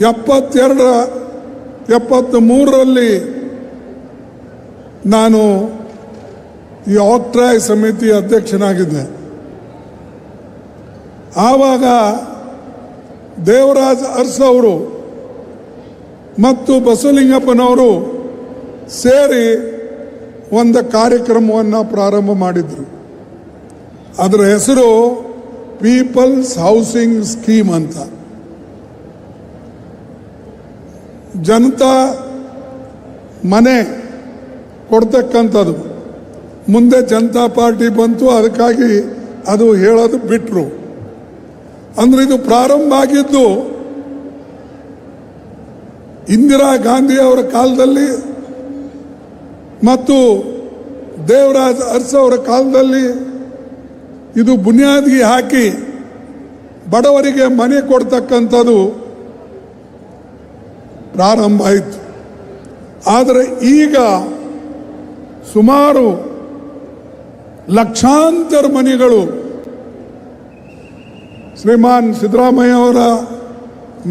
73ರಲ್ಲಿ ನಾನು ಈ ಆಕ್ಟ್ರಾಯ್ ಸಮಿತಿ ಅಧ್ಯಕ್ಷನಾಗಿದ್ದೆ. ಆವಾಗ ದೇವರಾಜ ಅರಸು ಅವರು ಮತ್ತು ಬಸವಲಿಂಗಪ್ಪನವರು ಸೇರಿ ಒಂದು ಕಾರ್ಯಕ್ರಮವನ್ನು ಪ್ರಾರಂಭ ಮಾಡಿದರು. ಅದರ ಹೆಸರು ಪೀಪಲ್ಸ್ ಹೌಸಿಂಗ್ ಸ್ಕೀಮ್ ಅಂತ. ಜನತಾ ಮನೆ ಕೊಡ್ತಕ್ಕಂಥದ್ದು. ಮುಂದೆ ಜನತಾ ಪಾರ್ಟಿ ಬಂತು, ಅದಕ್ಕಾಗಿ ಅದು ಹೇಳೋದು ಬಿಟ್ಟರು. ಅಂದರೆ ಇದು ಪ್ರಾರಂಭ ಆಗಿದ್ದು ಇಂದಿರಾ ಗಾಂಧಿ ಅವರ ಕಾಲದಲ್ಲಿ ಮತ್ತು ದೇವರಾಜ ಅರಸು ಅವರ ಕಾಲದಲ್ಲಿ ಇದು ಬುನಿಯಾದಿ ಹಾಕಿ ಬಡವರಿಗೆ ಮನೆ ಕೊಡ್ತಕ್ಕಂಥದ್ದು ಪ್ರಾರಂಭ ಆಯಿತು. ಆದರೆ ಈಗ ಸುಮಾರು ಲಕ್ಷಾಂತರ ಮನೆಗಳು ಶ್ರೀಮಾನ್ ಸಿದ್ದರಾಮಯ್ಯ ಅವರ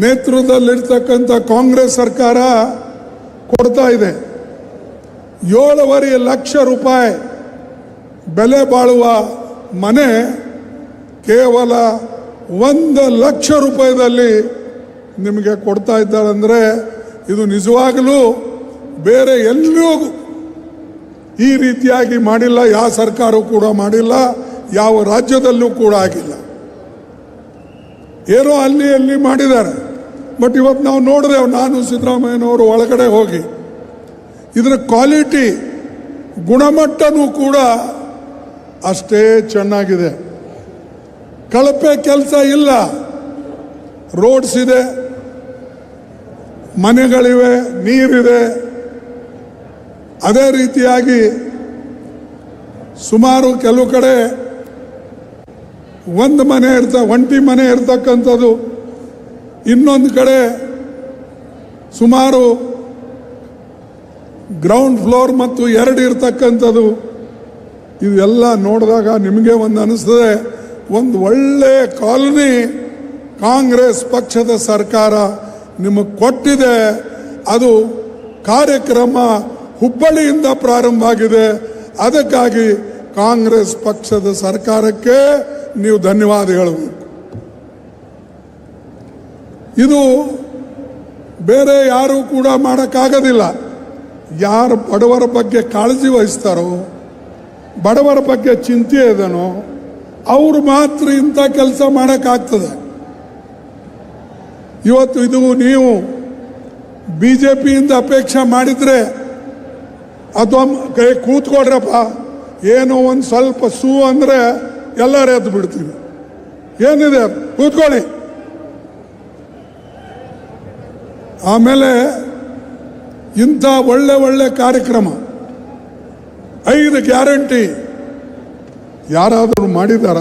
ನೇತೃತ್ವದಲ್ಲಿರ್ತಕ್ಕಂಥ ಕಾಂಗ್ರೆಸ್ ಸರ್ಕಾರ ಕೊಡ್ತಾ ಇದೆ. 7.5 ಲಕ್ಷ ರೂಪಾಯಿ ಬೆಲೆ ಬಾಳುವ ಮನೆ ಕೇವಲ 1 ಲಕ್ಷ ರೂಪಾಯಿದಲ್ಲಿ ನಿಮಗೆ ಕೊಡ್ತಾ ಇದ್ದಾರೆ. ಅಂದರೆ ಇದು ನಿಜವಾಗಲೂ ಬೇರೆ ಎಲ್ಲೂ ಈ ರೀತಿಯಾಗಿ ಮಾಡಿಲ್ಲ. ಯಾವ ಸರ್ಕಾರವೂ ಕೂಡ ಮಾಡಿಲ್ಲ, ಯಾವ ರಾಜ್ಯದಲ್ಲೂ ಕೂಡ ಆಗಿಲ್ಲ. ಏನೋ ಅಲ್ಲಿ ಮಾಡಿದ್ದಾರೆ. ಬಟ್ ಇವತ್ತು ನಾವು ನೋಡಿದೆವು, ನಾನು ಸಿದ್ದರಾಮಯ್ಯನವರು ಒಳಗಡೆ ಹೋಗಿ ಇದರ ಕ್ವಾಲಿಟಿ ಗುಣಮಟ್ಟನೂ ಕೂಡ ಅಷ್ಟೇ ಚೆನ್ನಾಗಿದೆ. ಕಳಪೆ ಕೆಲಸ ಇಲ್ಲ. ರೋಡ್ಸ್ ಇದೆ, ಮನೆಗಳಿವೆ, ನೀರಿದೆ. ಅದೇ ರೀತಿಯಾಗಿ ಸುಮಾರು ಕೆಲವು ಕಡೆ ಒಂಟಿ ಮನೆ ಇರ್ತಕ್ಕಂಥದ್ದು, ಇನ್ನೊಂದು ಕಡೆ ಸುಮಾರು ಗ್ರೌಂಡ್ ಫ್ಲೋರ್ ಮತ್ತು 2 ಇರ್ತಕ್ಕಂಥದ್ದು. ಇವೆಲ್ಲ ನೋಡಿದಾಗ ನಿಮಗೆ ಒಂದು ಅನಿಸ್ತದೆ, ಒಂದು ಒಳ್ಳೆ ಕಾಲನಿ ಕಾಂಗ್ರೆಸ್ ಪಕ್ಷದ ಸರ್ಕಾರ ನಿಮಗೆ ಕೊಟ್ಟಿದೆ. ಅದು ಕಾರ್ಯಕ್ರಮ ಹುಬ್ಬಳ್ಳಿಯಿಂದ ಪ್ರಾರಂಭ ಆಗಿದೆ. ಅದಕ್ಕಾಗಿ ಕಾಂಗ್ರೆಸ್ ಪಕ್ಷದ ಸರ್ಕಾರಕ್ಕೆ ನೀವು ಧನ್ಯವಾದ ಹೇಳಬೇಕು. ಇದು ಬೇರೆ ಯಾರು ಕೂಡ ಮಾಡೋಕ್ಕಾಗೋದಿಲ್ಲ. ಯಾರು ಬಡವರ ಬಗ್ಗೆ ಕಾಳಜಿ ವಹಿಸ್ತಾರೋ, ಬಡವರ ಬಗ್ಗೆ ಚಿಂತೆ ಇದನೋ, ಅವರು ಮಾತ್ರ ಇಂಥ ಕೆಲಸ ಮಾಡೋಕ್ಕಾಗ್ತದೆ. ಇವತ್ತು ಇದು ನೀವು BJPಯಿಂದ ಅಪೇಕ್ಷೆ ಮಾಡಿದರೆ ಅಥವಾ ಕೂತ್ಕೊಡ್ರಪ್ಪ, ಏನೋ ಒಂದು ಸ್ವಲ್ಪ ಅಂದರೆ ಎಲ್ಲರೂ ಎದ್ದು ಬಿಡ್ತೀವಿ. ಏನಿದೆ ಕೂತ್ಕೊಳ್ಳಿ. ಆಮೇಲೆ ಇಂಥ ಒಳ್ಳೆ ಕಾರ್ಯಕ್ರಮ 5 ಗ್ಯಾರಂಟಿ ಯಾರಾದರೂ ಮಾಡಿದಾರ?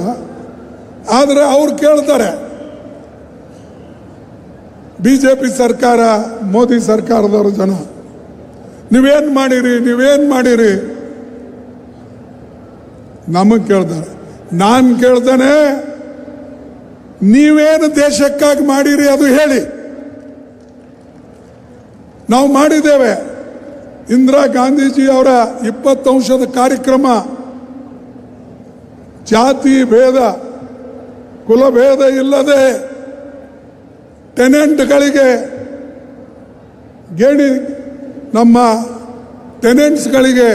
ಆದರೆ ಅವ್ರು ಕೇಳ್ತಾರೆ, BJP ಸರ್ಕಾರ, ಮೋದಿ ಸರ್ಕಾರದವರು ಜನ ನೀವೇನು ಮಾಡಿರಿ ನಮಗೆ ಕೇಳ್ತಾರೆ. ನಾನು ಕೇಳ್ತಾನೆ, ನೀವೇನು ದೇಶಕ್ಕಾಗಿ ಮಾಡಿರಿ ಅದು ಹೇಳಿ. ನಾವು ಮಾಡಿದ್ದೇವೆ. ಇಂದಿರಾ ಗಾಂಧೀಜಿ ಅವರ 20 ಅಂಶದ ಕಾರ್ಯಕ್ರಮ, ಜಾತಿ ಭೇದ ಕುಲಭೇದ ಇಲ್ಲದೆ ಟೆನೆಂಟ್ಗಳಿಗೆ ನಮ್ಮ ಟೆನೆಂಟ್ಸ್ಗಳಿಗೆ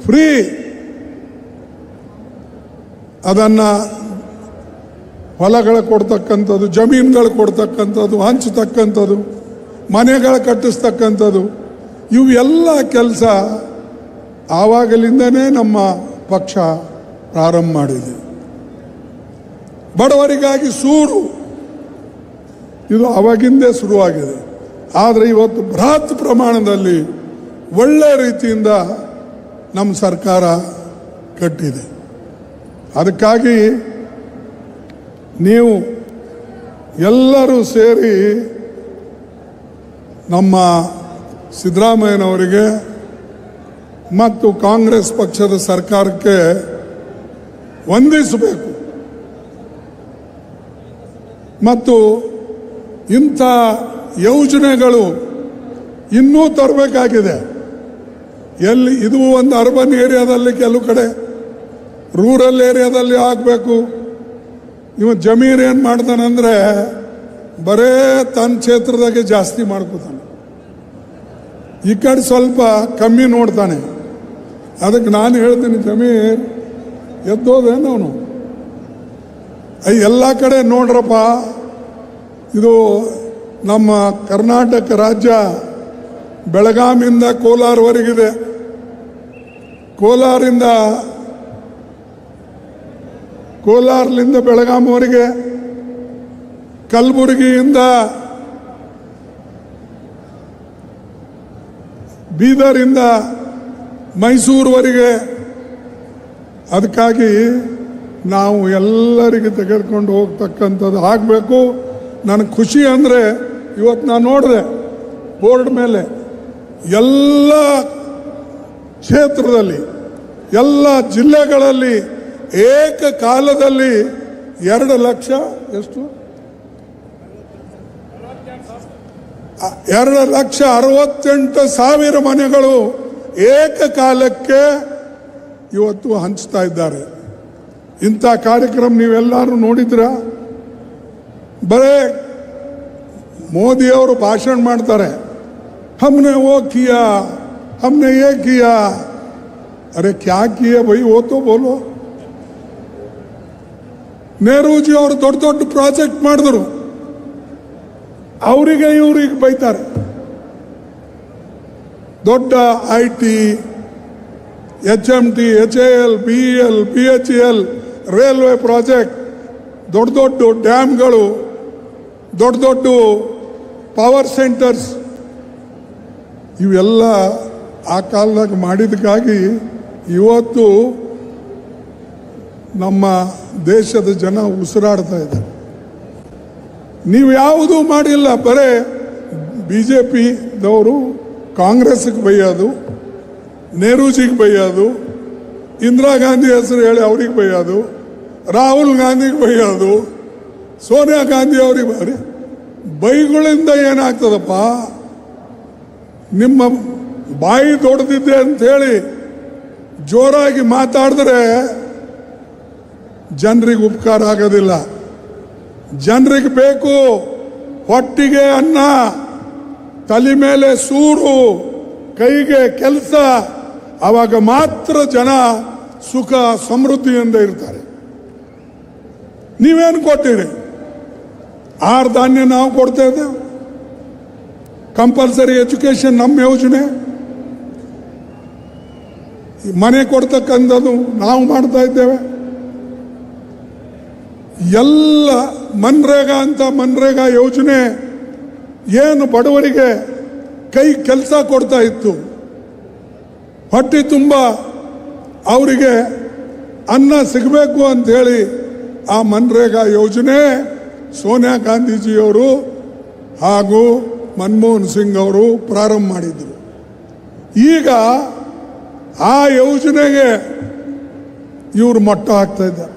ಫ್ರೀ ಅದನ್ನು ಹೊಲಗಳು ಕೊಡ್ತಕ್ಕಂಥದ್ದು, ಜಮೀನುಗಳು ಕೊಡ್ತಕ್ಕಂಥದ್ದು, ಹಂಚತಕ್ಕಂಥದ್ದು, ಮನೆಗಳು ಕಟ್ಟಿಸ್ತಕ್ಕಂಥದ್ದು, ಇವು ಎಲ್ಲ ಕೆಲಸ ಆವಾಗಲಿಂದನೇ ನಮ್ಮ ಪಕ್ಷ ಪ್ರಾರಂಭ ಮಾಡಿದೆ. ಬಡವರಿಗಾಗಿ ಸೂರು ಇದು ಅವಾಗಿಂದೇ ಶುರುವಾಗಿದೆ. ಆದರೆ ಇವತ್ತು ಬೃಹತ್ ಪ್ರಮಾಣದಲ್ಲಿ ಒಳ್ಳೆ ರೀತಿಯಿಂದ ನಮ್ಮ ಸರ್ಕಾರ ಕಟ್ಟಿದೆ. ಅದಕ್ಕಾಗಿ ನೀವು ಎಲ್ಲರೂ ಸೇರಿ ನಮ್ಮ ಸಿದ್ದರಾಮಯ್ಯನವರಿಗೆ ಮತ್ತು ಕಾಂಗ್ರೆಸ್ ಪಕ್ಷದ ಸರ್ಕಾರಕ್ಕೆ ವಂದಿಸಬೇಕು. ಮತ್ತು ಇಂಥ ಯೋಜನೆಗಳು ಇನ್ನೂ ತರಬೇಕಾಗಿದೆ. ಎಲ್ಲಿ ಇದು ಒಂದು ಅರ್ಬನ್ ಏರಿಯಾದಲ್ಲಿ, ಕೆಲವು ಕಡೆ ರೂರಲ್ ಏರಿಯಾದಲ್ಲಿ ಆಗಬೇಕು. ಇವ ಜಮೀರ್ ಏನು ಮಾಡ್ತಾನಂದ್ರೆ ಬರೇ ತನ್ನ ಕ್ಷೇತ್ರದಾಗೆ ಜಾಸ್ತಿ ಮಾಡ್ಕೋತಾನೆ, ಈ ಕಡೆ ಸ್ವಲ್ಪ ಕಮ್ಮಿ ನೋಡ್ತಾನೆ. ಅದಕ್ಕೆ ನಾನು ಹೇಳ್ತೀನಿ, ಜಮೀರ್ ಎದ್ದೋದೇನು ಅವನು, ಎಲ್ಲ ಕಡೆ ನೋಡ್ರಪ್ಪ, ಇದು ನಮ್ಮ ಕರ್ನಾಟಕ ರಾಜ್ಯ ಬೆಳಗಾಮಿಂದ ಕೋಲಾರವರೆಗಿದೆ, ಕೋಲಾರದಿಂದ ಬೆಳಗಾಂವರೆಗೆ, ಕಲಬುರಗಿಯಿಂದ ಬೀದರಿಂದ ಮೈಸೂರುವರೆಗೆ. ಅದಕ್ಕಾಗಿ ನಾವು ಎಲ್ಲರಿಗೆ ತೆಗೆದುಕೊಂಡು ಹೋಗ್ತಕ್ಕಂಥದ್ದು ಆಗಬೇಕು. ನನಗೆ ಖುಷಿ ಅಂದರೆ ಇವತ್ತು ನಾನು ನೋಡಿದೆ ಬೋರ್ಡ್ ಮೇಲೆ ಎಲ್ಲ ಕ್ಷೇತ್ರದಲ್ಲಿ, ಎಲ್ಲ ಜಿಲ್ಲೆಗಳಲ್ಲಿ ಏಕಕಾಲದಲ್ಲಿ 2,68,000 ಮನೆಗಳು ಏಕಕಾಲಕ್ಕೆ ಇವತ್ತು ಹಂಚ್ತಾ ಇದ್ದಾರೆ. ಇಂಥ ಕಾರ್ಯಕ್ರಮ ನೀವೆಲ್ಲರೂ ನೋಡಿದ್ರ? ಬರೇ ಮೋದಿಯವರು ಭಾಷಣ ಮಾಡ್ತಾರೆ, हमने वो किया, हमने ये किया. अरे क्या किया भाई, वो तो बोलो. ನೆಹರೂಜಿ ಅವರು ದೊಡ್ಡ ದೊಡ್ಡ ಪ್ರಾಜೆಕ್ಟ್ ಮಾಡಿದ್ರು, ಅವರಿಗೆ ಇವ್ರಿಗೆ ಬೈತಾರೆ. ದೊಡ್ಡ IT, HMT, HAL, BEL, BHEL, railway project, ದೊಡ್ಡ ದೊಡ್ಡ ಡ್ಯಾಮ್ಗಳು, ದೊಡ್ಡ ದೊಡ್ಡ ಪವರ್ ಸೆಂಟರ್ಸ್, ಇವೆಲ್ಲ ಆ ಕಾಲದಾಗ ಮಾಡಿದಕ್ಕಾಗಿ ಇವತ್ತು ನಮ್ಮ ದೇಶದ ಜನ ಉಸಿರಾಡ್ತಾ ಇದ್ದಾರೆ. ನೀವು ಯಾವುದೂ ಮಾಡಿಲ್ಲ, ಬರೇ BJPದವರು ಕಾಂಗ್ರೆಸ್ಗೆ ಬೈಯೋದು, ನೆಹರೂಜಿಗೆ ಬೈಯೋದು, ಇಂದಿರಾ ಗಾಂಧಿ ಹೆಸರು ಹೇಳಿ ಅವ್ರಿಗೆ ಬೈಯೋದು, ರಾಹುಲ್ ಗಾಂಧಿಗೆ ಬೈಯೋದು, ಸೋನಿಯಾ ಗಾಂಧಿ ಅವ್ರಿಗೆ ಬೈಗಳಿಂದ ಏನಾಗ್ತದಪ್ಪ? ನಿಮ್ಮ ಬಾಯಿ ದೊಡ್ಡದಿದೆ ಅಂಥೇಳಿ ಜೋರಾಗಿ ಮಾತಾಡಿದ್ರೆ ಜನರಿಗೆ ಉಪಕಾರ ಆಗೋದಿಲ್ಲ. ಜನರಿಗೆ ಬೇಕು ಹೊಟ್ಟಿಗೆ ಅನ್ನ, ತಲೆ ಮೇಲೆ ಸೂರು, ಕೈಗೆ ಕೆಲಸ. ಆವಾಗ ಮಾತ್ರ ಜನ ಸುಖ ಸಮೃದ್ಧಿಯಿಂದ ಇರ್ತಾರೆ. ನೀವೇನು ಕೊಟ್ಟಿರಿ? ಆಹಾರ ಧಾನ್ಯ ನಾವು ಕೊಡ್ತಾ ಇದ್ದೇವೆ, ಕಂಪಲ್ಸರಿ ಎಜುಕೇಶನ್ ನಮ್ಮ ಯೋಜನೆ, ಮನೆ ಕೊಡ್ತಕ್ಕಂಥದ್ದು ನಾವು ಮಾಡ್ತಾ ಇದ್ದೇವೆ. ಎಲ್ಲ ಮನ್ರೇಗಾ ಯೋಜನೆ ಏನು ಬಡವರಿಗೆ ಕೈ ಕೆಲಸ ಕೊಡ್ತಾ ಇತ್ತು, ಹೊಟ್ಟೆ ತುಂಬ ಅವರಿಗೆ ಅನ್ನ ಸಿಗಬೇಕು ಅಂಥೇಳಿ ಆ ಮನ್ರೇಗಾ ಯೋಜನೆ ಸೋನಿಯಾ ಗಾಂಧೀಜಿಯವರು ಹಾಗೂ ಮನಮೋಹನ್ ಸಿಂಗ್ ಅವರು ಪ್ರಾರಂಭ ಮಾಡಿದರು. ಈಗ ಆ ಯೋಜನೆಗೆ ಇವರು ಮಟ್ಟ ಹಾಕ್ತಾ ಇದ್ದಾರೆ.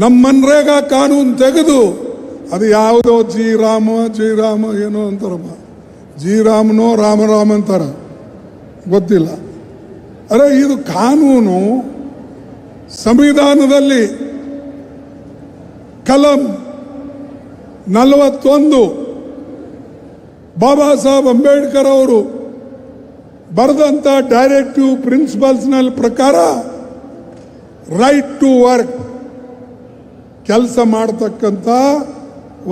ನಮ್ಮ ಮನ್ರೇಗಾ ಕಾನೂನು ತೆಗೆದು ಅದು ಯಾವುದೋ ಜಿ ರಾಮ ಏನೋ ಅಂತಾರಪ್ಪ, ಜಿ ರಾಮನೋ ರಾಮ ಅಂತಾರ, ಗೊತ್ತಿಲ್ಲ. ಅರೆ ಇದು ಕಾನೂನು ಸಂವಿಧಾನದಲ್ಲಿ ಕಲಂ 41 ಬಾಬಾ ಸಾಹೇಬ್ ಅಂಬೇಡ್ಕರ್ ಅವರು ಬರೆದಂಥ ಡೈರೆಕ್ಟಿವ್ ಪ್ರಿನ್ಸಿಪಲ್ಸ್ನಲ್ಲಿ ಪ್ರಕಾರ ರೈಟ್ ಟು ವರ್ಕ್, ಕೆಲಸ ಮಾಡತಕ್ಕಂಥ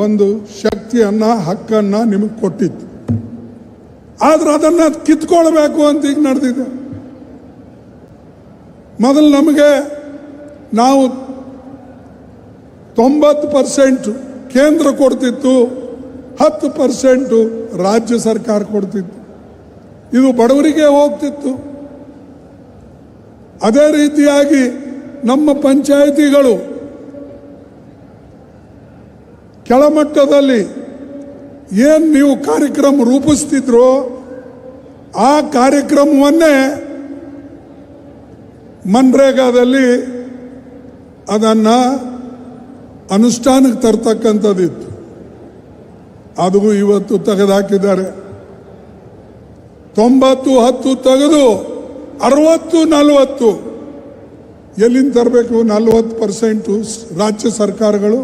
ಒಂದು ಶಕ್ತಿಯನ್ನ, ಹಕ್ಕನ್ನು ನಿಮಗೆ ಕೊಟ್ಟಿತ್ತು. ಆದ್ರೆ ಅದನ್ನು ಕಿತ್ಕೊಳ್ಬೇಕು ಅಂತ ಈಗ ನಡೆದಿದೆ. ಮೊದಲು ನಮಗೆ ನಾವು 90% ಕೇಂದ್ರ ಕೊಡ್ತಿತ್ತು, 10% ರಾಜ್ಯ ಸರ್ಕಾರ ಕೊಡ್ತಿತ್ತು. ಇದು ಬಡವರಿಗೆ ಹೋಗ್ತಿತ್ತು. ಅದೇ ರೀತಿಯಾಗಿ ನಮ್ಮ ಪಂಚಾಯಿತಿಗಳು ಕೆಳಮಟ್ಟದಲ್ಲಿ ಏನು ನೀವು ಕಾರ್ಯಕ್ರಮ ರೂಪಿಸ್ತಿದ್ರೋ ಆ ಕಾರ್ಯಕ್ರಮವನ್ನೇ ಮನ್ರೇಗಾದಲ್ಲಿ ಅದನ್ನು ಅನುಷ್ಠಾನಕ್ಕೆ ತರ್ತಕ್ಕಂಥದ್ದಿತ್ತು. ಅದು ಇವತ್ತು ತೆಗೆದುಹಾಕಿದ್ದಾರೆ. 90-10 ತೆಗೆದು 60-40 ಎಲ್ಲಿಂದ ತರಬೇಕು? 40% ರಾಜ್ಯ ಸರ್ಕಾರಗಳು.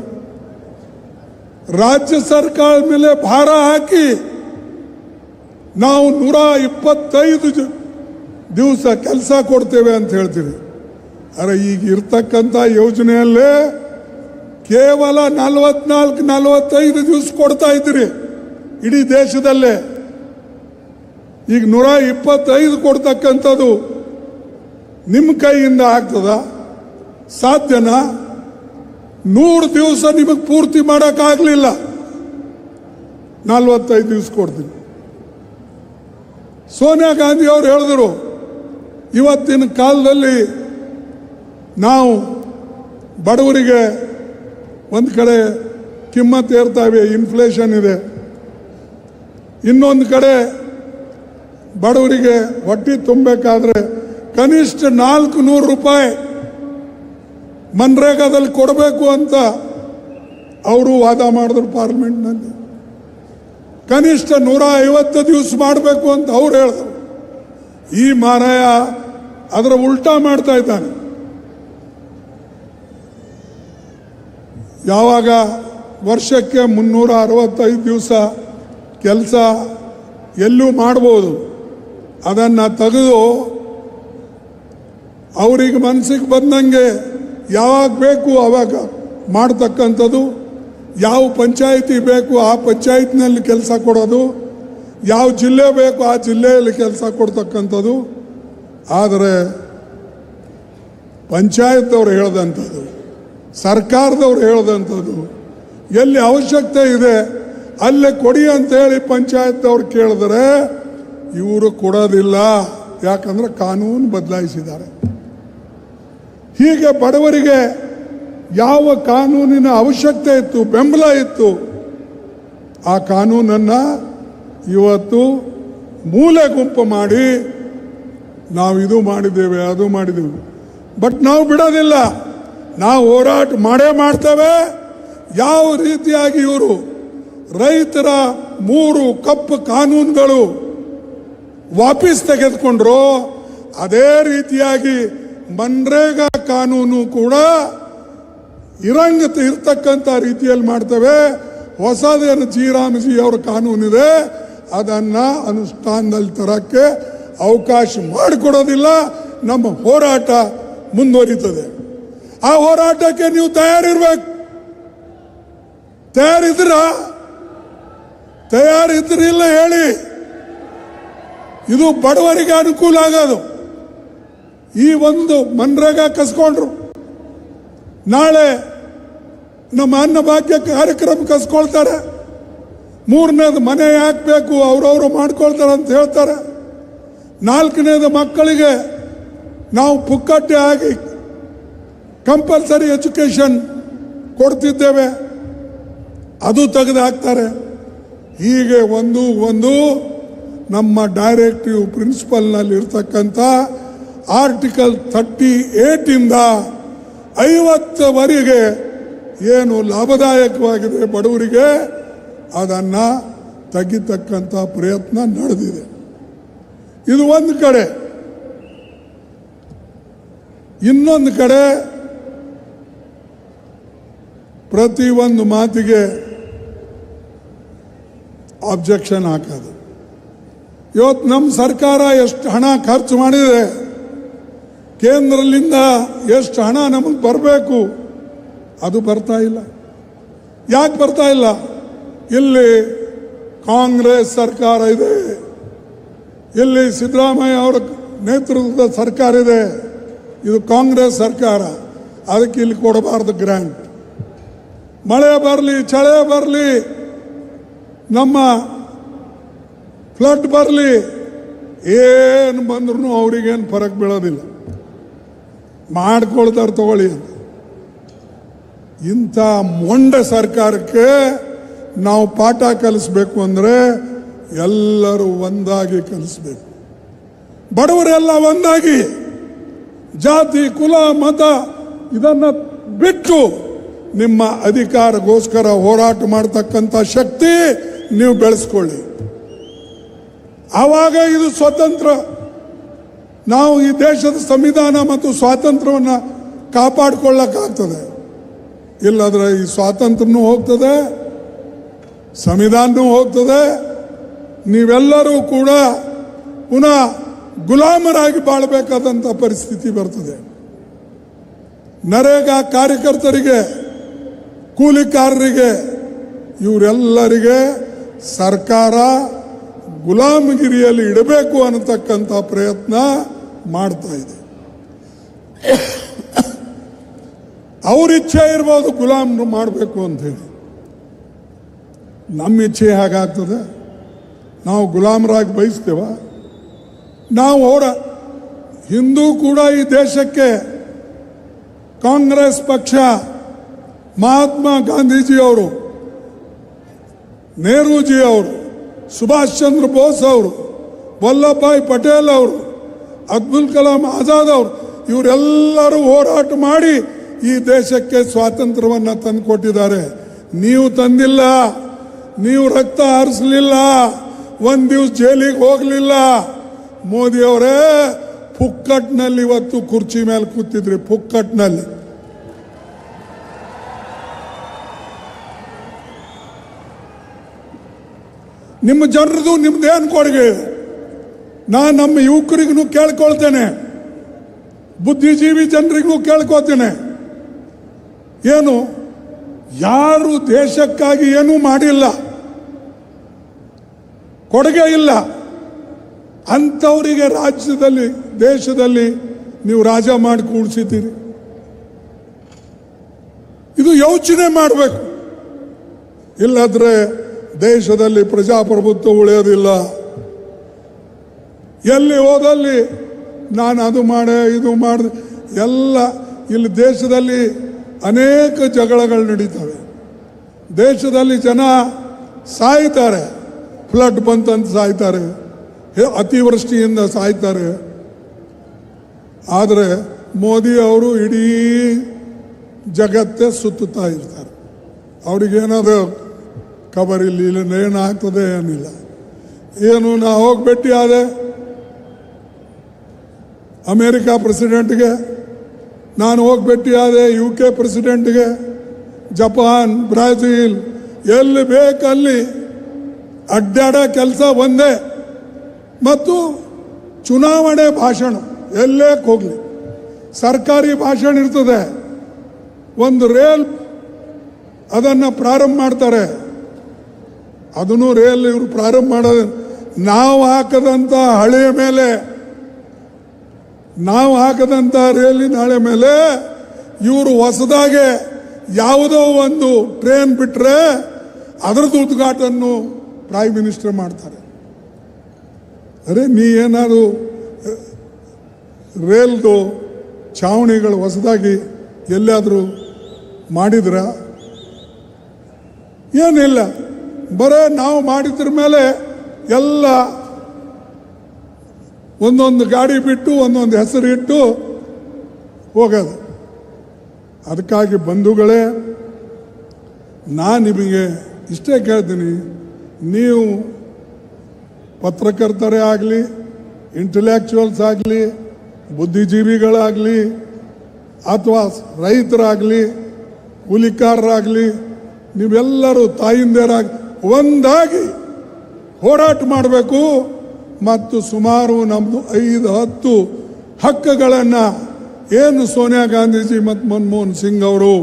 ರಾಜ್ಯ ಸರ್ಕಾರದ ಮೇಲೆ ಭಾರ ಹಾಕಿ ನಾವು 125 ದಿವಸ ಕೆಲಸ ಕೊಡ್ತೇವೆ ಅಂತ ಹೇಳ್ತೀವಿ. ಅರೆ ಈಗ ಇರ್ತಕ್ಕಂಥ ಯೋಜನೆಯಲ್ಲೇ ಕೇವಲ 44-45 ದಿವಸ ಕೊಡ್ತಾ ಇದ್ದೀರಿ ಇಡೀ ದೇಶದಲ್ಲೇ. ಈಗ 125 ಕೊಡ್ತಕ್ಕಂಥದ್ದು ನಿಮ್ಮ ಕೈಯಿಂದ ಆಗ್ತದ? ಸಾಧ್ಯನಾ? 100 ದಿವಸ ನಿಮಗೆ ಪೂರ್ತಿ ಮಾಡೋಕ್ಕಾಗಲಿಲ್ಲ, 45 ದಿವಸ ಕೊಡ್ತೀನಿ. ಸೋನಿಯಾ ಗಾಂಧಿ ಅವರು ಹೇಳಿದ್ರು, ಇವತ್ತಿನ ಕಾಲದಲ್ಲಿ ನಾವು ಬಡವರಿಗೆ ಒಂದು ಕಡೆ ಕಿಮ್ಮತ್ತು ಏರ್ತಾವೆ, ಇನ್ಫ್ಲೇಷನ್ ಇದೆ, ಇನ್ನೊಂದು ಕಡೆ ಬಡವರಿಗೆ ಹೊಟ್ಟೆ ತುಂಬಬೇಕಾದ್ರೆ ಕನಿಷ್ಠ 400 ರೂಪಾಯಿ ಮನ್ರೇಗಾದಲ್ಲಿ ಕೊಡಬೇಕು ಅಂತ ಅವರು ವಾದ ಮಾಡಿದ್ರು ಪಾರ್ಲಿಮೆಂಟ್ನಲ್ಲಿ. ಕನಿಷ್ಠ 150 ದಿವಸ ಮಾಡಬೇಕು ಅಂತ ಅವ್ರು ಹೇಳಿದ್ರು. ಈ ಮಾರಾಯ ಅದರ ಉಲ್ಟಾ ಮಾಡ್ತಾ ಇದ್ದಾನೆ. ಯಾವಾಗ ವರ್ಷಕ್ಕೆ 365 ದಿವಸ ಕೆಲಸ ಎಲ್ಲೂ ಮಾಡ್ಬೋದು, ಅದನ್ನು ತೆಗೆದು ಅವ್ರಿಗೆ ಮನಸ್ಸಿಗೆ ಬಂದಂಗೆ ಯಾವಾಗ ಬೇಕು ಆವಾಗ ಮಾಡ್ತಕ್ಕಂಥದ್ದು, ಯಾವ ಪಂಚಾಯಿತಿ ಬೇಕು ಆ ಪಂಚಾಯತ್ನಲ್ಲಿ ಕೆಲಸ ಕೊಡೋದು, ಯಾವ ಜಿಲ್ಲೆ ಬೇಕು ಆ ಜಿಲ್ಲೆಯಲ್ಲಿ ಕೆಲಸ ಕೊಡ್ತಕ್ಕಂಥದ್ದು. ಆದರೆ ಪಂಚಾಯತ್ದವ್ರು ಹೇಳ್ದಂಥದ್ದು, ಸರ್ಕಾರದವ್ರು ಹೇಳ್ದಂಥದ್ದು, ಎಲ್ಲಿ ಅವಶ್ಯಕತೆ ಇದೆ ಅಲ್ಲೇ ಕೊಡಿ ಅಂತೇಳಿ ಪಂಚಾಯತ್ದವ್ರು ಕೇಳಿದ್ರೆ ಇವರು ಕೊಡೋದಿಲ್ಲ. ಯಾಕಂದ್ರೆ ಕಾನೂನು ಬದಲಾಯಿಸಿದ್ದಾರೆ. ಹೀಗೆ ಬಡವರಿಗೆ ಯಾವ ಕಾನೂನಿನ ಅವಶ್ಯಕತೆ ಇತ್ತು, ಬೆಂಬಲ ಇತ್ತು, ಆ ಕಾನೂನನ್ನು ಇವತ್ತು ಮೂಲೆ ಗುಂಪು ಮಾಡಿ ನಾವು ಇದು ಮಾಡಿದ್ದೇವೆ ಅದು ಮಾಡಿದ್ದೇವೆ. ಬಟ್ ನಾವು ಬಿಡೋದಿಲ್ಲ, ನಾವು ಹೋರಾಟ ಮಾಡೇ ಮಾಡ್ತೇವೆ. ಯಾವ ರೀತಿಯಾಗಿ ಇವರು ರೈತರ 3 ಕಪ್ಪು ಕಾನೂನುಗಳು ವಾಪಸ್ ತೆಗೆದುಕೊಂಡ್ರು, ಅದೇ ರೀತಿಯಾಗಿ ಮನ್ರೇಗಾ ಕಾನೂನು ಕೂಡ ಇರ್ತಕ್ಕಂಥ ರೀತಿಯಲ್ಲಿ ಮಾಡ್ತೇವೆ. ಹೊಸದೇನು ಜಿ ಅವರ ಕಾನೂನಿದೆ ಅದನ್ನು ಅನುಷ್ಠಾನದಲ್ಲಿ ತರಕ್ಕೆ ಅವಕಾಶ ಮಾಡಿಕೊಡೋದಿಲ್ಲ. ನಮ್ಮ ಹೋರಾಟ ಮುಂದುವರಿತದೆ. ಆ ಹೋರಾಟಕ್ಕೆ ನೀವು ತಯಾರಿರ್ಬೇಕು. ತಯಾರಿದ್ರಿಲ್ಲ ಹೇಳಿ. ಇದು ಬಡವರಿಗೆ ಅನುಕೂಲ ಆಗೋದು. ಈ ಒಂದು ಮನ್ರೇಗಾ ಕಸ್ಕೊಂಡ್ರು, ನಾಳೆ ನಮ್ಮ ಅನ್ನಭಾಗ್ಯ ಕಾರ್ಯಕ್ರಮ ಕಸ್ಕೊಳ್ತಾರೆ. 3ನೇದು ಮನೆ ಹಾಕಬೇಕು ಅವ್ರವ್ರು ಮಾಡ್ಕೊಳ್ತಾರೆ ಅಂತ ಹೇಳ್ತಾರೆ. 4ನೇದು ಮಕ್ಕಳಿಗೆ ನಾವು ಪುಕ್ಕಟ್ಟೆ ಆಗಿ ಕಂಪಲ್ಸರಿ ಎಜುಕೇಷನ್ ಕೊಡ್ತಿದ್ದೇವೆ, ಅದು ತೆಗೆದು ಹಾಕ್ತಾರೆ. ಹೀಗೆ ಒಂದು ನಮ್ಮ ಡೈರೆಕ್ಟಿವ್ ಪ್ರಿನ್ಸಿಪಲ್ನಲ್ಲಿ ಇರ್ತಕ್ಕಂಥ ಆರ್ಟಿಕಲ್ 38 50ವರೆಗೆ ಏನು ಲಾಭದಾಯಕವಾಗಿದೆ ಬಡವರಿಗೆ ಅದನ್ನು ತೆಗಿತಕ್ಕಂಥ ಪ್ರಯತ್ನ ನಡೆದಿದೆ. ಇದು ಒಂದು ಕಡೆ. ಇನ್ನೊಂದು ಕಡೆ ಪ್ರತಿಯೊಂದು ಮಾತಿಗೆ ಅಬ್ಜೆಕ್ಷನ್ ಹಾಕೋದು. ಇವತ್ತು ನಮ್ಮ ಸರ್ಕಾರ ಎಷ್ಟು ಹಣ ಖರ್ಚು ಮಾಡಿದೆ, ಕೇಂದ್ರದಿಂದ ಎಷ್ಟು ಹಣ ನಮಗೆ ಬರಬೇಕು ಅದು ಬರ್ತಾ ಇಲ್ಲ. ಯಾಕೆ ಬರ್ತಾ ಇಲ್ಲ? ಇಲ್ಲಿ ಕಾಂಗ್ರೆಸ್ ಸರ್ಕಾರ ಇದೆ, ಇಲ್ಲಿ ಸಿದ್ದರಾಮಯ್ಯ ಅವರ ನೇತೃತ್ವದ ಸರ್ಕಾರ ಇದೆ. ಇದು ಕಾಂಗ್ರೆಸ್ ಸರ್ಕಾರ, ಅದಕ್ಕೆ ಇಲ್ಲಿ ಕೊಡಬಾರ್ದು ಗ್ರ್ಯಾಂಟ್. ಮಳೆ ಬರಲಿ, ಚಳಿ ಬರಲಿ, ನಮ್ಮ ಫ್ಲಡ್ ಬರಲಿ, ಏನು ಬಂದ್ರೂ ಅವ್ರಿಗೇನು ಫರಕ್ ಬೀಳೋದಿಲ್ಲ, ಮಾಡ್ಕೊಳ್ತಾರೆ ತಗೊಳ್ಳಿ ಅಂತ. ಇಂಥ ಮೊಂಡ ಸರ್ಕಾರಕ್ಕೆ ನಾವು ಪಾಠ ಕಲಿಸ್ಬೇಕು ಅಂದರೆ ಎಲ್ಲರೂ ಒಂದಾಗಿ ಕಲಿಸ್ಬೇಕು. ಬಡವರೆಲ್ಲ ಒಂದಾಗಿ, ಜಾತಿ ಕುಲ ಮತ ಇದನ್ನು ಬಿಟ್ಟು ನಿಮ್ಮ ಅಧಿಕಾರಗೋಸ್ಕರ ಹೋರಾಟ ಮಾಡ್ತಕ್ಕಂಥ ಶಕ್ತಿ ನೀವು ಬೆಳೆಸ್ಕೊಳ್ಳಿ. ಆವಾಗ ಇದು ಸ್ವತಂತ್ರ. ನಾವು ಈ ದೇಶದ ಸಂವಿಧಾನ ಮತ್ತು ಸ್ವಾತಂತ್ರ್ಯವನ್ನು ಕಾಪಾಡಿಕೊಳ್ಳಕ್ಕಾಗ್ತದೆ. ಇಲ್ಲದ್ರೆ ಈ ಸ್ವಾತಂತ್ರ್ಯನೂ ಹೋಗ್ತದೆ, ಸಂವಿಧಾನನೂ ಹೋಗ್ತದೆ. ನೀವೆಲ್ಲರೂ ಕೂಡ ಪುನಃ ಗುಲಾಮರಾಗಿ ಬಾಳಬೇಕಾದಂಥ ಪರಿಸ್ಥಿತಿ ಬರ್ತದೆ. ನರೇಗಾ ಕಾರ್ಯಕರ್ತರಿಗೆ, ಕೂಲಿಕಾರರಿಗೆ, ಇವರೆಲ್ಲರಿಗೆ ಸರ್ಕಾರ ಗುಲಾಮಗಿರಿಯಲ್ಲಿ ಇಡಬೇಕು ಅನ್ನತಕ್ಕಂಥ ಪ್ರಯತ್ನ ಮಾಡ್ತಾ ಇದೆ. ಅವ್ರ ಇಚ್ಛೆ ಇರ್ಬೋದು ಗುಲಾಮರು ಮಾಡಬೇಕು ಅಂಥೇಳಿ. ನಮ್ಮ ಇಚ್ಛೆ ಹೇಗಾಗ್ತದೆ? ನಾವು ಗುಲಾಮರಾಗಿ ಬಯಸ್ತೇವ? ನಾವು ಹಿಂದೂ ಕೂಡ ಈ ದೇಶಕ್ಕೆ ಕಾಂಗ್ರೆಸ್ ಪಕ್ಷ, ಮಹಾತ್ಮ ಗಾಂಧೀಜಿಯವರು, ನೆಹರೂಜಿ ಅವರು, ಸುಭಾಷ್ ಚಂದ್ರ ಬೋಸ್ ಅವರು, ವಲ್ಲಭಭಾಯ್ ಪಟೇಲ್ ಅವರು, ಅಬ್ದುಲ್ ಕಲಾಂ ಆಜಾದ್ ಅವರು, ಇವರೆಲ್ಲರೂ ಹೋರಾಟ ಮಾಡಿ ಈ ದೇಶಕ್ಕೆ ಸ್ವಾತಂತ್ರ್ಯವನ್ನು ತಂದುಕೊಟ್ಟಿದ್ದಾರೆ. ನೀವು ತಂದಿಲ್ಲ, ನೀವು ರಕ್ತ ಹರಿಸಲಿಲ್ಲ, ಒಂದು ದಿವಸ ಜೈಲಿಗೆ ಹೋಗಲಿಲ್ಲ. ಮೋದಿಯವರೇ ಪುಕ್ಕಟ್ನಲ್ಲಿ ಇವತ್ತು ಕುರ್ಚಿ ಮೇಲೆ ಕೂತಿದ್ರಿ, ಪುಕ್ಕಟ್ನಲ್ಲಿ. ನಿಮ್ಮ ಜನರದು ನಿಮ್ದೇನು ಕೊಡುಗೆ? ನಾನು ನಮ್ಮ ಯುವಕರಿಗೂ ಕೇಳ್ಕೊಳ್ತೇನೆ, ಬುದ್ಧಿಜೀವಿ ಜನರಿಗೂ ಕೇಳ್ಕೊಳ್ತೇನೆ, ಏನು ಯಾರು ದೇಶಕ್ಕಾಗಿ ಏನೂ ಮಾಡಿಲ್ಲ, ಕೊಡುಗೆ ಇಲ್ಲ ಅಂಥವರಿಗೆ ರಾಜ್ಯದಲ್ಲಿ, ದೇಶದಲ್ಲಿ ನೀವು ರಾಜ ಮಾಡಿ ಕೂಡಿಸಿದ್ದೀರಿ. ಇದು ಯೋಚನೆ ಮಾಡಬೇಕು. ಇಲ್ಲದ್ರೆ ದೇಶದಲ್ಲಿ ಪ್ರಜಾಪ್ರಭುತ್ವ ಉಳಿಯೋದಿಲ್ಲ. ಎಲ್ಲಿ ಹೋದಲ್ಲಿ ನಾನು ಅದು ಮಾಡೆ, ಇದು ಮಾಡಿದೆ, ಎಲ್ಲ ಇಲ್ಲಿ ದೇಶದಲ್ಲಿ ಅನೇಕ ಜಗಳಗಳು ನಡೀತವೆ. ದೇಶದಲ್ಲಿ ಜನ ಸಾಯ್ತಾರೆ, ಫ್ಲಡ್ ಬಂತಂತ ಸಾಯ್ತಾರೆ, ಅತಿವೃಷ್ಟಿಯಿಂದ ಸಾಯ್ತಾರೆ. ಆದರೆ ಮೋದಿ ಅವರು ಇಡೀ ಜಗತ್ತೇ ಸುತ್ತುತ್ತಾ ಇರ್ತಾರೆ. ಅವ್ರಿಗೇನಾದ್ರು ಖಬರ್ ಇಲ್ಲಿ ಏನಾಗ್ತದೆ ಏನಿಲ್ಲ. ಏನು ನಾ ಹೋಗಿ ಭೇಟಿ ಆದೆ ಅಮೇರಿಕಾ ಪ್ರೆಸಿಡೆಂಟ್ಗೆ, ನಾನು ಹೋಗಿ ಭೇಟಿ ಆದೆ UK ಪ್ರೆಸಿಡೆಂಟ್ಗೆ, ಜಪಾನ್, ಬ್ರಾಜಿಲ್, ಎಲ್ಲಿ ಬೇಕಲ್ಲಿ ಅಡ್ಡಾಡೋ ಕೆಲಸ ಒಂದೇ. ಮತ್ತು ಚುನಾವಣೆ ಭಾಷಣ ಎಲ್ಲೇ ಹೋಗಲಿ ಸರ್ಕಾರಿ ಭಾಷಣ ಇರ್ತದೆ. ಒಂದು ರೇಲ್ ಅದನ್ನು ಪ್ರಾರಂಭ ಮಾಡ್ತಾರೆ, ಅದನ್ನು ರೇಲ್ ಇವರು ಪ್ರಾರಂಭ ಮಾಡೋದು ನಾವು ಹಾಕದಂಥ ಹಳೆಯ ಮೇಲೆ, ನಾವು ಹಾಕದಂಥ ರೇಲಿನ ಹಳೆ ಮೇಲೆ ಇವರು ಹೊಸದಾಗೆ ಯಾವುದೋ ಒಂದು ಟ್ರೈನ್ ಬಿಟ್ಟರೆ ಅದರದ್ದು ಉದ್ಘಾಟನೆ ಪ್ರೈಮ್ ಮಿನಿಸ್ಟರ್ ಮಾಡ್ತಾರೆ. ಅರೆ ನೀ ಏನಾದ್ರು ರೇಲ್ದು ಛಾವಣಿಗಳು ಹೊಸದಾಗಿ ಎಲ್ಲಾದರೂ ಮಾಡಿದ್ರ? ಏನಿಲ್ಲ, ಬರೇ ನಾವು ಮಾಡಿದ್ರ ಮೇಲೆ ಎಲ್ಲ ಒಂದೊಂದು ಗಾಡಿ ಬಿಟ್ಟು ಒಂದೊಂದು ಹೆಸರು ಇಟ್ಟು ಹೋಗೋದು. ಅದಕ್ಕಾಗಿ ಬಂಧುಗಳೇ, ನಾನು ನಿಮಗೆ ಇಷ್ಟೇ ಕೇಳ್ತೀನಿ, ನೀವು ಪತ್ರಕರ್ತರೇ ಆಗಲಿ, ಇಂಟೆಲೆಕ್ಚುವಲ್ಸ್ ಆಗಲಿ, ಬುದ್ಧಿಜೀವಿಗಳಾಗಲಿ, ಅಥವಾ ರೈತರಾಗಲಿ, ಕೂಲಿಕಾರರಾಗಲಿ, ನೀವೆಲ್ಲರೂ ತಾಯಿಂದರಾಗಿ ಒಂದಾಗಿ ಹೋರಾಟ ಮಾಡಬೇಕು. ಮತ್ತು ಸುಮಾರು ನಮ್ಮದು 5-10 ಹಕ್ಕುಗಳನ್ನು ಏನು ಸೋನಿಯಾ ಗಾಂಧೀಜಿ ಮತ್ತು ಮನಮೋಹನ್ ಸಿಂಗ್ ಅವರು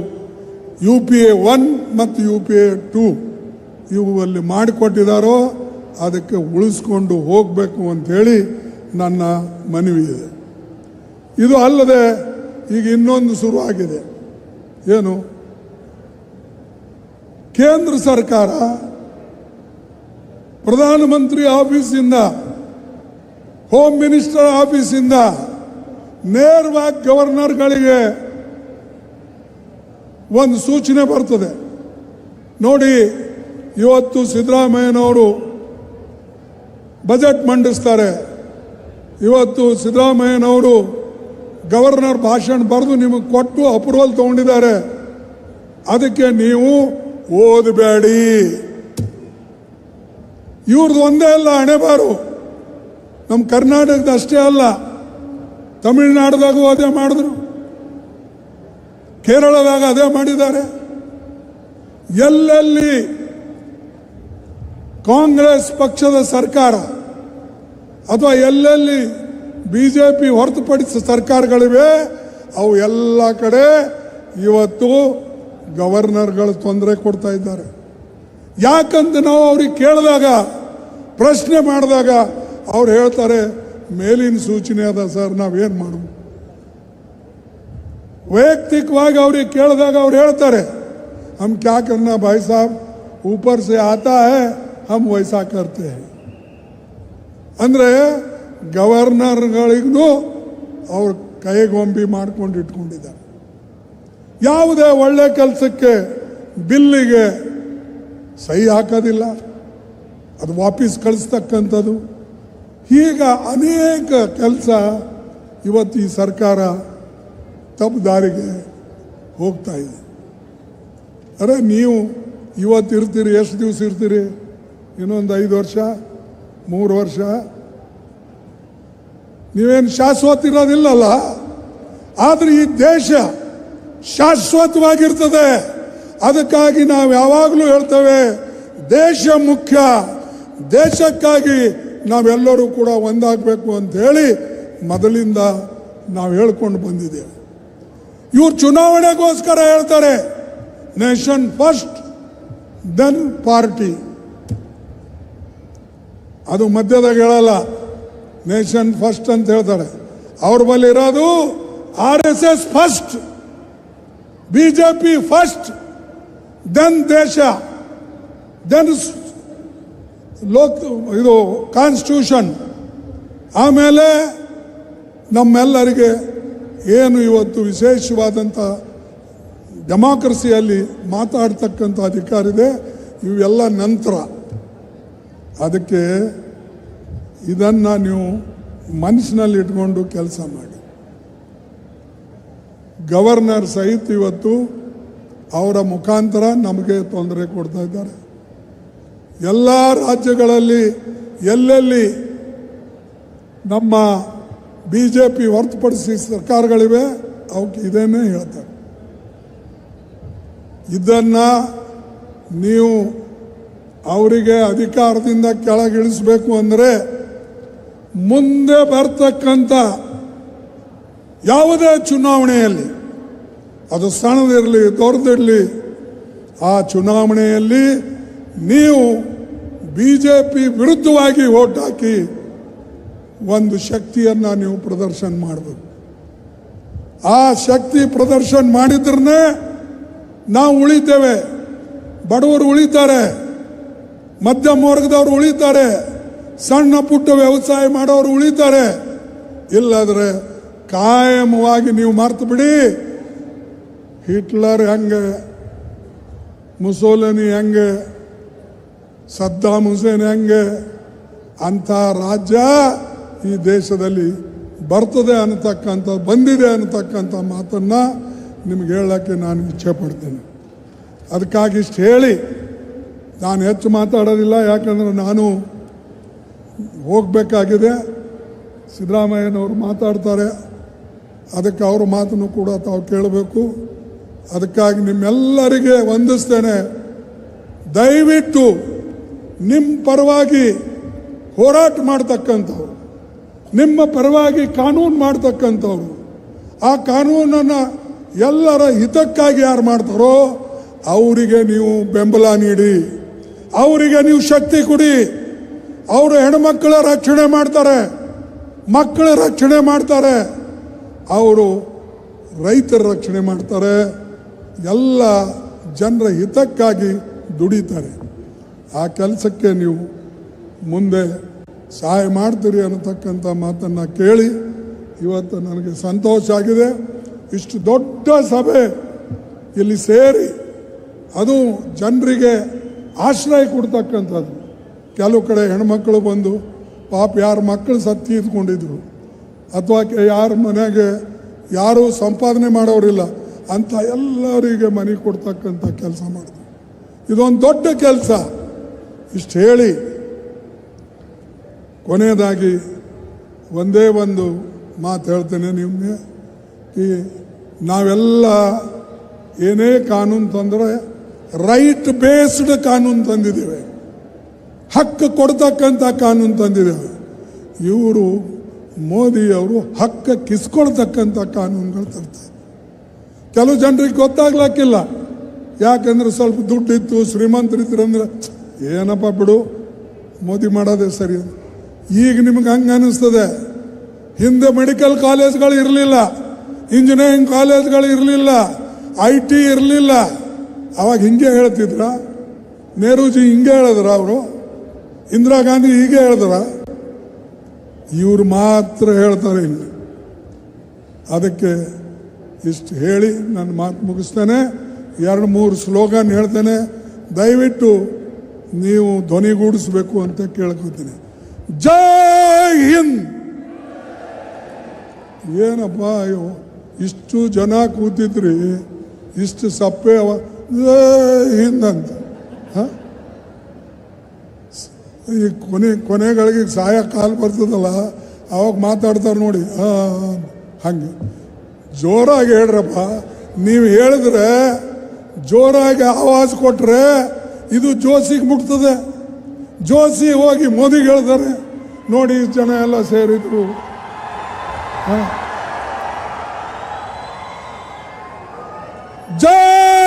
UPA 1 ಮತ್ತು UPA 2 ಇವುಗಳಲ್ಲಿ ಮಾಡಿಕೊಟ್ಟಿದ್ದಾರೋ ಅದಕ್ಕೆ ಉಳಿಸ್ಕೊಂಡು ಹೋಗಬೇಕು ಅಂಥೇಳಿ ನನ್ನ ಮನವಿ ಇದೆ. ಇದು ಅಲ್ಲದೆ ಈಗ ಇನ್ನೊಂದು ಶುರುವಾಗಿದೆ. ಏನು? ಕೇಂದ್ರ ಸರ್ಕಾರ ಪ್ರಧಾನಮಂತ್ರಿ ಆಫೀಸಿಂದ, ಹೋಮ್ ಮಿನಿಸ್ಟರ್ ಆಫೀಸಿಂದ ನೇರವಾಗಿ ಗವರ್ನರ್ಗಳಿಗೆ ಒಂದು ಸೂಚನೆ ಬರ್ತದೆ. ನೋಡಿ, ಇವತ್ತು ಸಿದ್ದರಾಮಯ್ಯನವರು ಬಜೆಟ್ ಮಂಡಿಸ್ತಾರೆ. ಇವತ್ತು ಸಿದ್ದರಾಮಯ್ಯನವರು ಗವರ್ನರ್ ಭಾಷಣ ಬರೆದು ನಿಮಗೆ ಕೊಟ್ಟು ಅಪ್ರೂವಲ್ ತಗೊಂಡಿದ್ದಾರೆ. ಅದಕ್ಕೆ ನೀವು ಓದಬೇಡಿ, ಇವ್ರದ್ದು ಒಂದೇ ಅಲ್ಲ ಹಣೆಬಾರು, ನಮ್ಮ ಕರ್ನಾಟಕದ ಅಷ್ಟೇ ಅಲ್ಲ, ತಮಿಳುನಾಡದಾಗೂ ಅದೇ ಮಾಡಿದ್ರು, ಕೇರಳದಾಗ ಅದೇ ಮಾಡಿದ್ದಾರೆ. ಎಲ್ಲೆಲ್ಲಿ ಕಾಂಗ್ರೆಸ್ ಪಕ್ಷದ ಸರ್ಕಾರ ಅಥವಾ ಎಲ್ಲೆಲ್ಲಿ ಬಿಜೆಪಿ ಹೊರತುಪಡಿಸಿದ ಸರ್ಕಾರಗಳಿವೆ ಅವು ಎಲ್ಲ ಕಡೆ ಇವತ್ತು ಗವರ್ನರ್ಗಳು ತೊಂದರೆ ಕೊಡ್ತಾ ಇದ್ದಾರೆ. ಯಾಕಂತ ನಾವು ಅವ್ರಿಗೆ ಕೇಳಿದಾಗ, ಪ್ರಶ್ನೆ ಮಾಡಿದಾಗ ಅವ್ರು ಹೇಳ್ತಾರೆ ಮೇಲಿನ ಸೂಚನೆ ಅದ ಸರ್, ನಾವೇನು ಮಾಡೋದು. ವೈಯಕ್ತಿಕವಾಗಿ ಅವ್ರಿಗೆ ಕೇಳಿದಾಗ ಅವ್ರು ಹೇಳ್ತಾರೆ हम क्या करना भाई साहब, ऊपर से आता है हम वैसा करते हैं. ಅಂದರೆ ಗವರ್ನರ್ಗಳಿಗೂ ಅವ್ರ ಕೈಗೊಂಬಿ ಮಾಡ್ಕೊಂಡು ಇಟ್ಕೊಂಡಿದ್ದಾರೆ. ಯಾವುದೇ ಒಳ್ಳೆ ಕೆಲಸಕ್ಕೆ ಬಿಲ್ಲಿಗೆ ಸಹಿ ಹಾಕೋದಿಲ್ಲ, ಅದು ವಾಪಸ್ ಕಳಿಸ್ತಕ್ಕಂಥದ್ದು. ಈಗ ಅನೇಕ ಕೆಲಸ ಇವತ್ತು ಈ ಸರ್ಕಾರ ತಪ್ಪು ದಾರಿಗೆ ಹೋಗ್ತಾ ಇದೆ. ಅರೆ ನೀವು ಇವತ್ತು ಇರ್ತೀರಿ, ಎಷ್ಟು ದಿವಸ ಇರ್ತೀರಿ? ಇನ್ನೊಂದು 5 ವರ್ಷ, 3 ವರ್ಷ, ನೀವೇನು ಶಾಶ್ವತ ಇರೋದಿಲ್ಲಲ್ಲ. ಆದರೆ ಈ ದೇಶ ಶಾಶ್ವತವಾಗಿರ್ತದೆ. ಅದಕ್ಕಾಗಿ ನಾವು ಯಾವಾಗಲೂ ಹೇಳ್ತೇವೆ ದೇಶ ಮುಖ್ಯ, ದೇಶಕ್ಕಾಗಿ ನಾವೆಲ್ಲರೂ ಕೂಡ ಒಂದಾಗಬೇಕು ಅಂತ ಹೇಳಿ ಮೊದಲಿಂದ ನಾವು ಹೇಳ್ಕೊಂಡು ಬಂದಿದ್ದೇವೆ. ಇವ್ರು ಚುನಾವಣೆಗೋಸ್ಕರ ಹೇಳ್ತಾರೆ ನೇಷನ್ ಫಸ್ಟ್ ದೆನ್ ಪಾರ್ಟಿ. ಅದು ಮಧ್ಯದಾಗ ಹೇಳಲ್ಲ, ನೇಷನ್ ಫಸ್ಟ್ ಅಂತ ಹೇಳ್ತಾರೆ. ಅವ್ರ ಬಳಿ ಇರೋದು RSS first, BJP first, then ದೇಶ, ದೆನ್ ಇದು ಕಾನ್ಸ್ಟಿಟ್ಯೂಷನ್, ಆಮೇಲೆ ನಮ್ಮೆಲ್ಲರಿಗೆ ಏನು ಇವತ್ತು ವಿಶೇಷವಾದಂಥ ಡೆಮಾಕ್ರಸಿಯಲ್ಲಿ ಮಾತಾಡ್ತಕ್ಕಂಥ ಅಧಿಕಾರ ಇದೆ, ಇವೆಲ್ಲ ನಂತರ. ಅದಕ್ಕೆ ಇದನ್ನು ನೀವು ಮನಸ್ಸಿನಲ್ಲಿ ಇಟ್ಕೊಂಡು ಕೆಲಸ ಮಾಡಿ. ಗವರ್ನರ್ ಸಹಿತ ಇವತ್ತು ಅವರ ಮುಖಾಂತರ ನಮಗೆ ತೊಂದರೆ ಕೊಡ್ತಾ ಇದ್ದಾರೆ. ಎಲ್ಲ ರಾಜ್ಯಗಳಲ್ಲಿ ಎಲ್ಲೆಲ್ಲಿ ನಮ್ಮ ಬಿಜೆಪಿ ಹೊರತುಪಡಿಸಿ ಸರ್ಕಾರಗಳಿವೆ ಅವಕ್ಕೆ ಇದನ್ನೇ ಹೇಳ್ತಾರೆ. ಇದನ್ನು ನೀವು ಅವರಿಗೆ ಅಧಿಕಾರದಿಂದ ಕೆಳಗಿಳಿಸಬೇಕು ಅಂದರೆ ಮುಂದೆ ಬರ್ತಕ್ಕಂಥ ಯಾವುದೇ ಚುನಾವಣೆಯಲ್ಲಿ, ಅದು ಸಣ್ಣದಿರಲಿ ದೊಡ್ಡದಿರಲಿ, ಆ ಚುನಾವಣೆಯಲ್ಲಿ ನೀವು ಬಿಜೆಪಿ ವಿರುದ್ಧವಾಗಿ ವೋಟ್ ಹಾಕಿ ಒಂದು ಶಕ್ತಿಯನ್ನು ನೀವು ಪ್ರದರ್ಶನ ಮಾಡಬೇಕು. ಆ ಶಕ್ತಿ ಪ್ರದರ್ಶನ ಮಾಡಿದ್ರೇ ನಾವು ಉಳಿತೇವೆ, ಬಡವರು ಉಳಿತಾರೆ, ಮಧ್ಯಮ ವರ್ಗದವರು ಉಳಿತಾರೆ, ಸಣ್ಣ ಪುಟ್ಟ ವ್ಯವಸಾಯ ಮಾಡೋರು ಉಳಿತಾರೆ. ಇಲ್ಲಾದರೆ ಕಾಯಮವಾಗಿ ನೀವು ಮರ್ತು ಬಿಡಿ, ಹಿಟ್ಲರ್ ಹೆಂಗೆ, ಮುಸೋಲಿನಿ ಹೆಂಗೆ, ಸದ್ದಾಮ್ ಹುಸೇನ್ ಹೆಂಗೆ, ಅಂಥ ರಾಜ್ಯ ಈ ದೇಶದಲ್ಲಿ ಬರ್ತದೆ ಅನ್ನತಕ್ಕಂಥ, ಬಂದಿದೆ ಅನ್ನತಕ್ಕಂಥ ಮಾತನ್ನು ನಿಮ್ಗೆ ಹೇಳೋಕ್ಕೆ ನಾನು ಇಚ್ಛೆ ಪಡ್ತೇನೆ. ಅದಕ್ಕಾಗಿ ಇಷ್ಟು ಹೇಳಿ ನಾನು ಹೆಚ್ಚು ಮಾತಾಡೋದಿಲ್ಲ, ಯಾಕಂದರೆ ನಾನು ಹೋಗಬೇಕಾಗಿದೆ. ಸಿದ್ದರಾಮಯ್ಯನವರು ಮಾತಾಡ್ತಾರೆ, ಅದಕ್ಕೆ ಅವ್ರ ಮಾತನ್ನು ಕೂಡ ತಾವು ಕೇಳಬೇಕು. ಅದಕ್ಕಾಗಿ ನಿಮ್ಮೆಲ್ಲರಿಗೆ ವಂದಿಸ್ತೇನೆ. ದಯವಿಟ್ಟು ನಿಮ್ಮ ಪರವಾಗಿ ಹೋರಾಟ ಮಾಡ್ತಕ್ಕಂಥವ್ರು, ನಿಮ್ಮ ಪರವಾಗಿ ಕಾನೂನು ಮಾಡ್ತಕ್ಕಂಥವ್ರು, ಆ ಕಾನೂನನ್ನು ಎಲ್ಲರ ಹಿತಕ್ಕಾಗಿ ಯಾರು ಮಾಡ್ತಾರೋ ಅವರಿಗೆ ನೀವು ಬೆಂಬಲ ನೀಡಿ, ಅವರಿಗೆ ನೀವು ಶಕ್ತಿ ಕೊಡಿ. ಅವರು ಹೆಣ್ಮಕ್ಕಳ ರಕ್ಷಣೆ ಮಾಡ್ತಾರೆ, ಮಕ್ಕಳ ರಕ್ಷಣೆ ಮಾಡ್ತಾರೆ, ಅವರು ರೈತರ ರಕ್ಷಣೆ ಮಾಡ್ತಾರೆ, ಎಲ್ಲ ಜನರ ಹಿತಕ್ಕಾಗಿ ದುಡಿತಾರೆ. ಆ ಕೆಲಸಕ್ಕೆ ನೀವು ಮುಂದೆ ಸಹಾಯ ಮಾಡ್ತೀರಿ ಅನ್ನತಕ್ಕಂಥ ಮಾತನ್ನು ಕೇಳಿ ಇವತ್ತು ನನಗೆ ಸಂತೋಷ ಆಗಿದೆ. ಇಷ್ಟು ದೊಡ್ಡ ಸಭೆ ಇಲ್ಲಿ ಸೇರಿ ಅದು ಜನರಿಗೆ ಆಶ್ರಯ ಕೊಡ್ತಕ್ಕಂಥದ್ದು. ಕೆಲವು ಕಡೆ ಹೆಣ್ಮಕ್ಳು ಬಂದು ಪಾಪ ಯಾರ ಮಕ್ಕಳು ಸತ್ತಿ ಇದ್ಕೊಂಡಿದ್ರು, ಅಥವಾ ಯಾರ ಮನೆಗೆ ಯಾರೂ ಸಂಪಾದನೆ ಮಾಡೋರಿಲ್ಲ ಅಂತ ಎಲ್ಲರಿಗೆ ಮನೆ ಕೊಡ್ತಕ್ಕಂಥ ಕೆಲಸ ಮಾಡಿದ್ರು. ಇದೊಂದು ದೊಡ್ಡ ಕೆಲಸ. ಇಷ್ಟು ಹೇಳಿ ಕೊನೆಯದಾಗಿ ಒಂದೇ ಒಂದು ಮಾತು ಹೇಳ್ತೇನೆ ನಿಮಗೆ. ಈ ನಾವೆಲ್ಲ ಏನೇ ಕಾನೂನು ತಂದರೆ ರೈಟ್ ಬೇಸ್ಡ್ ಕಾನೂನು ತಂದಿದ್ದೇವೆ, ಹಕ್ಕು ಕೊಡ್ತಕ್ಕಂಥ ಕಾನೂನು ತಂದಿದ್ದೇವೆ. ಇವರು ಮೋದಿಯವರು ಹಕ್ಕ ಕಿಸ್ಕೊಳ್ತಕ್ಕಂಥ ಕಾನೂನುಗಳು ತರ್ತಾರೆ. ಕೆಲವು ಜನರಿಗೆ ಗೊತ್ತಾಗ್ಲಕ್ಕಿಲ್ಲ, ಯಾಕಂದ್ರೆ ಸ್ವಲ್ಪ ದುಡ್ಡಿತ್ತು, ಶ್ರೀಮಂತರಿದ್ರು ಅಂದ್ರೆ ಏನಪ್ಪ ಬಿಡು ಮೋದಿ ಮಾಡೋದೇ ಸರಿ. ಈಗ ನಿಮ್ಗೆ ಹಂಗೆ ಅನ್ನಿಸ್ತದೆ. ಹಿಂದೆ ಮೆಡಿಕಲ್ ಕಾಲೇಜ್ಗಳು ಇರಲಿಲ್ಲ, ಇಂಜಿನಿಯರಿಂಗ್ ಕಾಲೇಜ್ಗಳು ಇರಲಿಲ್ಲ, IT ಇರಲಿಲ್ಲ. ಅವಾಗ ಹಿಂಗೆ ಹೇಳ್ತಿದ್ರ? ನೆಹರೂಜಿ ಹಿಂಗೆ ಹೇಳಿದ್ರ? ಅವರು ಇಂದಿರಾ ಗಾಂಧಿ ಹೀಗೆ ಹೇಳಿದ್ರ? ಇವರು ಮಾತ್ರ ಹೇಳ್ತಾರೆ ಇಲ್ಲಿ. ಅದಕ್ಕೆ ಇಷ್ಟು ಹೇಳಿ ನನ್ನ ಮಾತು ಮುಗಿಸ್ತೇನೆ. 2-3 ಸ್ಲೋಗನ್ ಹೇಳ್ತೇನೆ, ದಯವಿಟ್ಟು ನೀವು ಧ್ವನಿಗೂಡಿಸ್ಬೇಕು ಅಂತ ಕೇಳ್ಕೊತೀನಿ. ಜೈ ಹಿಂದ್. ಏನಪ್ಪ ಅಯ್ಯೋ, ಇಷ್ಟು ಜನ ಕೂತಿದ್ರಿ, ಇಷ್ಟು ಸಪ್ಪೆ ಜೈ ಹಿಂದ್ ಅಂತ. ಈ ಕೊನೆಗಳಿಗೆ ಸಾಯ ಕಾಲು ಬರ್ತದಲ್ಲ, ಅವಾಗ ಮಾತಾಡ್ತಾರೆ ನೋಡಿ, ಹಂಗೆ ಜೋರಾಗಿ ಹೇಳ್ರಪ್ಪ. ನೀವು ಹೇಳಿದ್ರೆ, ಜೋರಾಗಿ ಆವಾಜ್ ಕೊಟ್ರೆ ಇದು ಜೋಶಿಗೆ ಮುಟ್ತದೆ. ಜೋಶಿ ಹೋಗಿ ಮೋದಿಗೆ ಹೇಳ್ತಾರೆ, ನೋಡಿ ಜನ ಎಲ್ಲ ಸೇರಿದ್ರು.